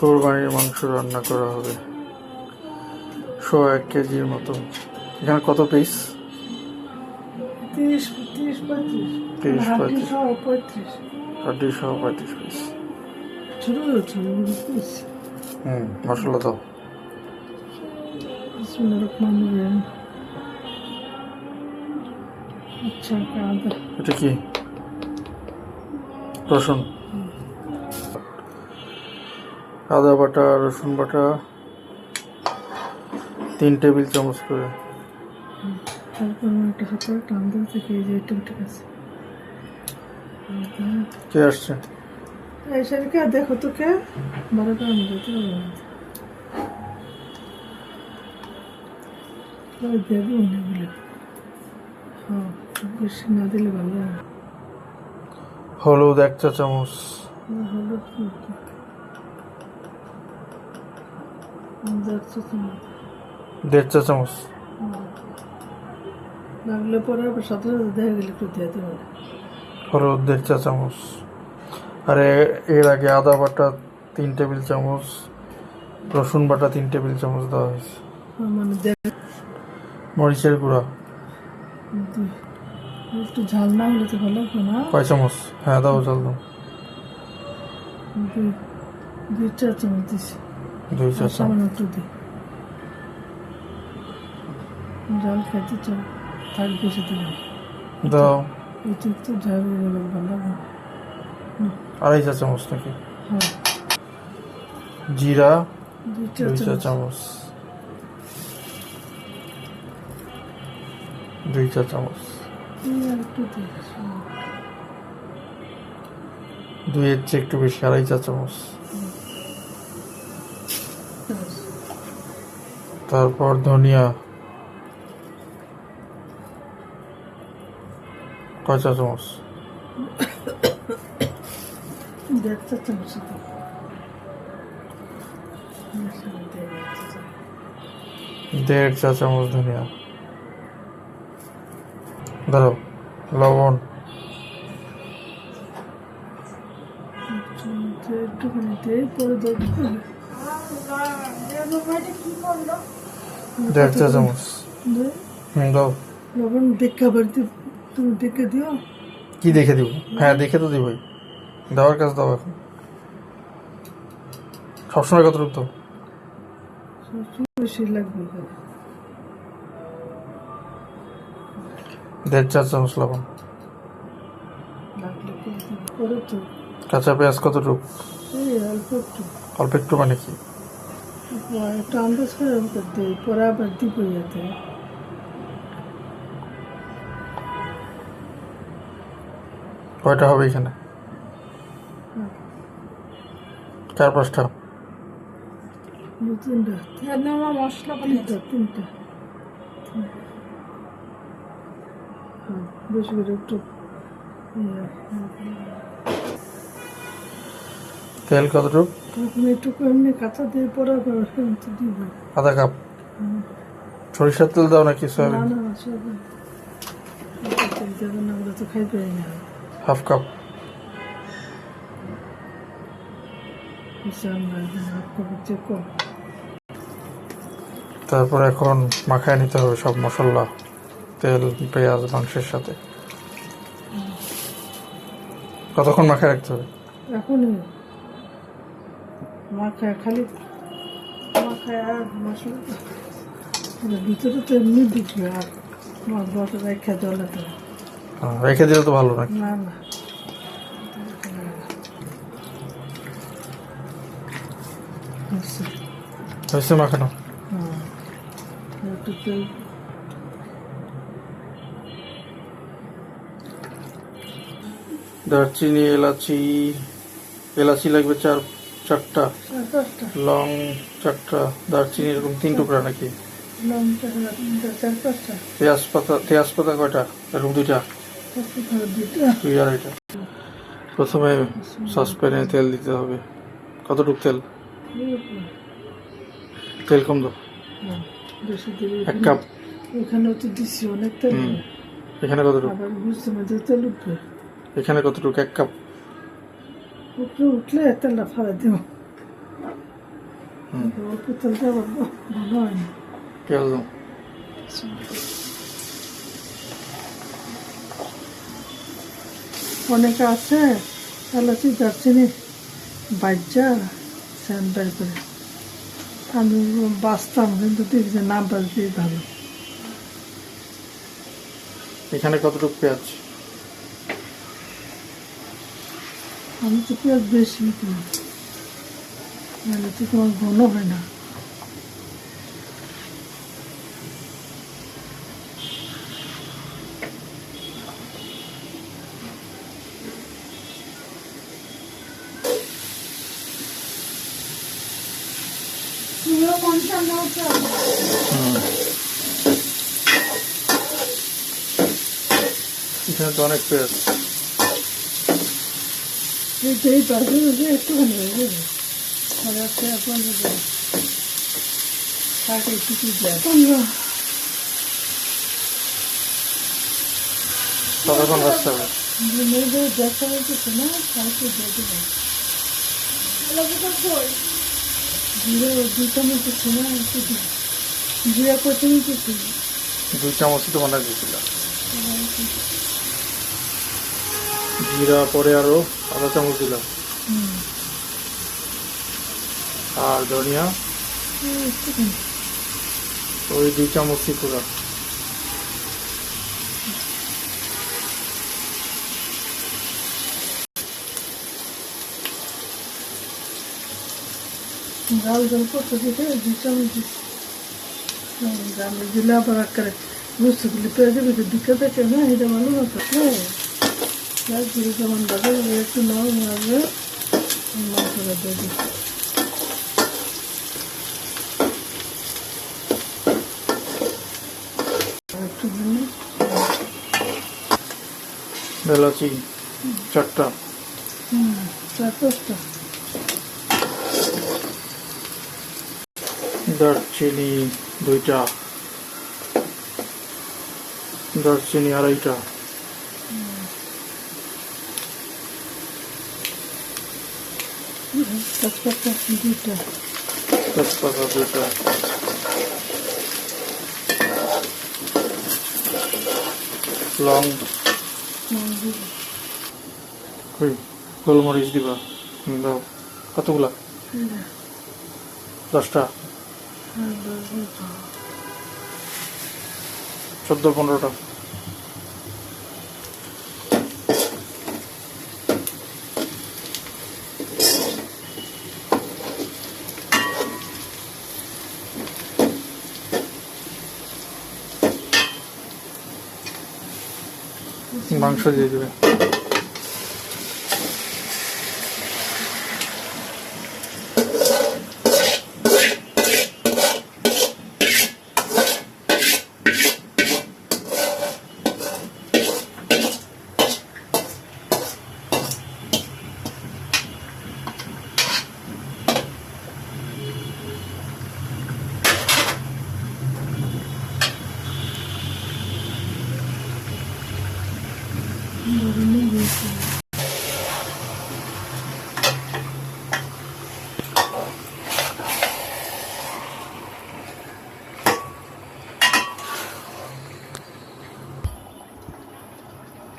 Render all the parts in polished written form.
কোরবানির মাংস রান্না করা হবে 1 কেজির মতো। এখানে কত পিস? 30-35 হাড্ডি সহ 35 পিস। মশলা দাও। এটা কি? রসুন, আদা বাটা, রসুন বাটা 3 টেবিল চামচ করে। কে আসছে? দেখো তো কে বেশি না দিলে ভালো হয়। হলুদ 1 চা চামচ, হলুদ 1.5 চা চামচ। লাগলে পরে সাথে দেখা গেলে একটু দিয়ে দেবে। হলুদ 1.5 চা চামচ। আর এর আগে আদা বাটা 3 টেবিল চামচ, রসুন বাটা 3 টেবিল চামচ দেওয়া হয়েছে। মানে মরিচের গুঁড়া একটু ঝাল না হলে তো ভালো হবে না। কয় চামচ? হ্যাঁ দাও, ঝাল দাও। 2 চা চামচ দিছি। 2 চা চামচ একটু দিই, ঝাল খেতে চাও থাক, বেশি দিলাম দাও। এটা একটু ঝাল হলে ভালো হবে। 2.5 চা চামচ নাকি? হ্যাঁ, জিরা 2 চা চামচ, 2 চা চামচ। একটু দিই, 2 এর চেয়ে একটু বেশি, 2.5 চা চামচ। তারপর ধনিয়া কয় চা চামচ? 1.5 চা চামচ। 1.5 চা চামচ ধনিয়া। ধরো লবণ একটুখানি দিয়ে পরে দেবো। 1.5 চা চামচ। দাও। লবণ দেখে আবার তুমি দেখে দিও। কি দেখে দিব? হ্যাঁ দেখে তো দিবই, দেওয়ার কাজ দাও। এখন সবসময় কতটুকু দাও? বেশি লাগবে। 1.5 চা চামচ লবণ। লাগলে পরে তো কাঁচা পেঁয়াজ কতটুকু? অল্প একটু। অল্প একটু মানে কি? একটু আন্দাজ করে দিই, পরে আবার দিব যাতে। কয়টা হবে এখানে? 4-5টা। 3টা মশলা 3টা। বেশি করে একটু তেল কতটুকু? একটু এমনি কাঁচা দিয়ে পরে আবার দিব। আধা কাপ। সরিষার তেল দাও নাকি না সয়াবিন? না, সয়াবিন তেল দেবেন না, ওগুলো তো খাইতে পারি না। Half cup. তারপর এখন মাখায় নিতে হবে সব মশলা, তেল, পেঁয়াজ মাংসের সাথে। কতক্ষণ মাখায় রাখতে হবে? এখনই মাখায়, খালি মাখায় আর মশলা ভিতরে তো এমনি দিচ্ছি। আর বসে রেখে জলে তো রেখে দিলে তো ভালো নাকি? না না, হয়েছে মাখানো? একটু তেল দারচিনি, এলাচি লাগবে 4-5টা, লং 4টা, দারচিনি এরকম 3 টুকরা নাকি? লঙ্কা 4-5টা, তেজপাতা কয়টা? এরকম 2টা, 2-2.5টা। প্রথমে সসপ্যানে তেল দিতে হবে। কতটুকু তেল? তেল কম দাও। বেশি দিলে 1 কাপ। এখানেও তো দিচ্ছি অনেক তেল। এখানে কতটুকু? আবার বুঝতে মধ্যে তেল উঠবে। এখানে কতটুকু? 1 কাপ। উপরে উঠলে তেলটা ফালা দিব। অল্প তেল দিয়ে আবার ভালো হয় না। পেঁয়াজ দাও। অনেকে আছে এলাচি দারচিনি বাজ্যা স্যান্ডাই করে, আমি বাঁচতাম কিন্তু দেখি যে না বাজতেই ভালো। এখানে কতটুকু পেঁয়াজ? আমি তো পেঁয়াজ বেশি দিই, নাহলে তো তোমার ঘন হয় না। এখানে তো অনেক পেঁয়াজ। এই বাজে বাজে একটুখানি হয়ে যাবে, আর একটা এখন থাকে কিছু দেয় কতক্ষণ ভাজতে হবে? মেয়েদের দেখা হইতেছে না, কাউকে দেখে না। জিরা 2 চামচ দিচ্ছে না, জিরা কত নিতেছে? 2 চামচই তো বানাই দিয়েছিল। জিরা পরে আরো আধা চামচ দিলাম, আর ধনিয়া ওই 2 চামচই পুরো। ঝাল ঝাল করতে দিতে 2 চামচ দিচ্ছি। আমি দিলে আবার আকারে বুঝতে দিলে পেঁয়াজের ভিতরে দিকে দেখে না, এটা ভালো না তো। পেঁয়াজ দিয়ে যেমন বাজে একটু নাও মারবে, মাংসটা দিয়ে দিই। একটু দিলে এলাচি 4টা, 4-5টা, দারচিনি 2টা, দারচিনি 2.5টা, তেজপাতা 2টা, তেজপাতা 2টা, লং, গোলমরিচ দিবা। দাও কতগুলা? 10টা, 14-15টা। মাংস দিয়ে দিবে।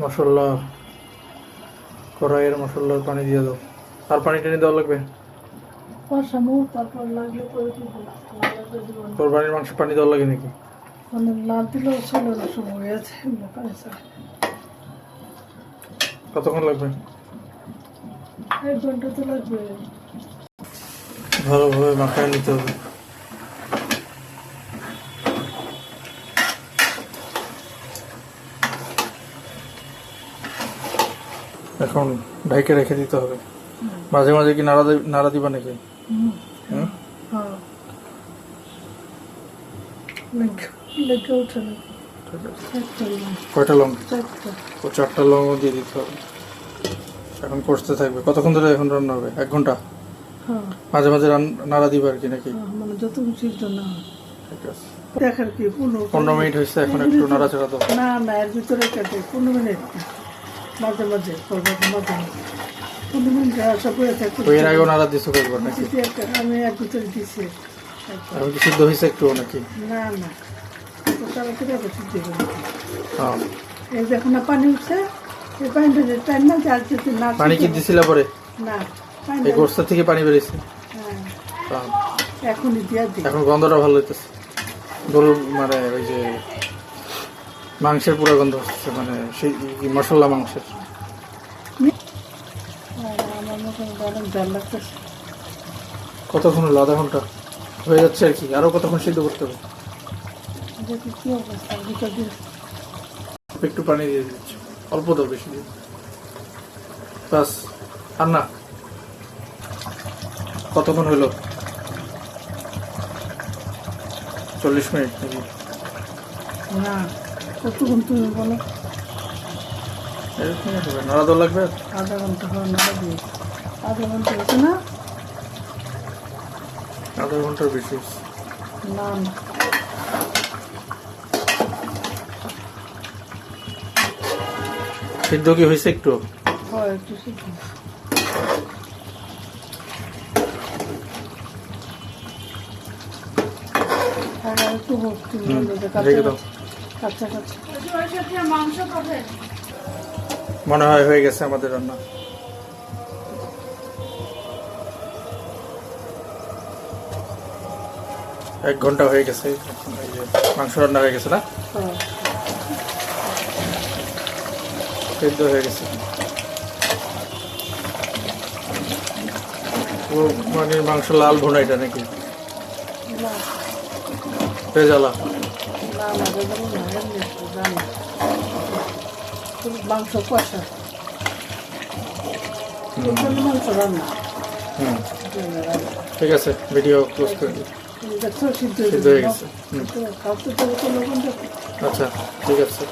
মশলা, কড়াইয়ের মশলার পানি দিয়ে দাও। আর পানি টেনে দেওয়া লাগবে? কষানো, তারপর লাগলে করে দিব। কোরবানির মাংস পানি দেওয়া লাগে নাকি? মানে না দিলেও চলে না, সময় আছে। কতক্ষণ লাগবে? 1 ঘন্টা তো লাগবে। ভালোভাবে মাখায় নিতে হবে। এখন ঢাইকে রেখে দিতে হবে। মাঝে মাঝে কি নাড়া দিবা নাকি? হুম? হ্যাঁ, লেগে ওঠে না। ঠিক আছে। 4টা লং, কয়টা লং? 4টা। ও 4টা লংও দিয়ে দিতে হবে। এখন কষতে থাকবে। কতক্ষণ ধরে এখন রান্না হবে? 1 ঘন্টা। হ্যাঁ, মাঝে মাঝে নাড়া দিবা আর কি নাকি? মানে যত কিছুর জন্য ঠিক আছে। দেখার কি 15 মিনিট হয়েছে, এখন একটু নাড়াচাড়া দাও। না না, এর ভিতরে কেটে 15 মিনিট না, মাঝে মাঝে করবো, মাঝে মাঝে হনুমান সব হয়ে থাকে ওই এর আগেও নাড়া দিছো কয়েকবার নাকি? আমি এক ভিতরে দিছি এখন কি সিদ্ধ হয়েছে একটু নাকি? না না তো তাড়াতাড়ি আবার সিদ্ধ হয়ে গেছে। হ্যাঁ। এই দেখো না পানি উঠছে, এই পানিটা যে টাইম না যার যদি না পানি কি দিছিলা পরে? না পানি এই গোস্ত থেকে পানি বেরিয়েছে? হ্যাঁ হ্যাঁ। এখনই দিয়া দিই। এখন গন্ধটা ভালো হইতেছে। গরুর মানে ওই যে মাংসের পুরো গন্ধ হচ্ছে, মানে সেই মশলা মাংসের। আর আমার মতন অনেক জাল লাগতেছে। কতক্ষণ হলো? আধা ঘন্টা হয়ে যাচ্ছে আর কি। আরো কতক্ষণ সিদ্ধ করতে হবে? দেখি কি অবস্থা ভিতর দিয়ে। একটু পানি দিয়ে দিচ্ছি, অল্প দাও, বেশি দিও। বাস। আর না, কতক্ষণ হলো? 40 মিনিট নাকি? না কতক্ষণ তুমি বলো? এরকমই হবে, নাড়া দেওয়া লাগবে। আধা ঘন্টা হয় না দিয়ে আধা ঘন্টা হয়েছে না? আধা ঘন্টার বেশি হয়েছে। না না সিদ্ধ কি হয়েছে একটু? হয় একটু সিদ্ধ। আর একটু হোক তুমি বললে যে রেখে দাও। কাঁচা কাঁচা মাংস পাবে। মনে হয় হয়ে গেছে আমাদের রান্না। এক ঘন্টা হয়ে গেছে। এখন এই যে মাংস রান্না হয়ে গেছে না? সিদ্ধ হয়ে গেছে। ও মানে মাংস লাল ভুনা এটা নাকি? না ভেজালা? না না বেদানো না এমনি একটু জানি মাংস কষা মাংস রান্না। হুম, ঠিক আছে, ভিডিও ক্লোজ করে দিই। দেখছো সিদ্ধ সিদ্ধ হয়ে গেছে। খাওয়াতে তো লবণ দেখো। আচ্ছা, ঠিক আছে।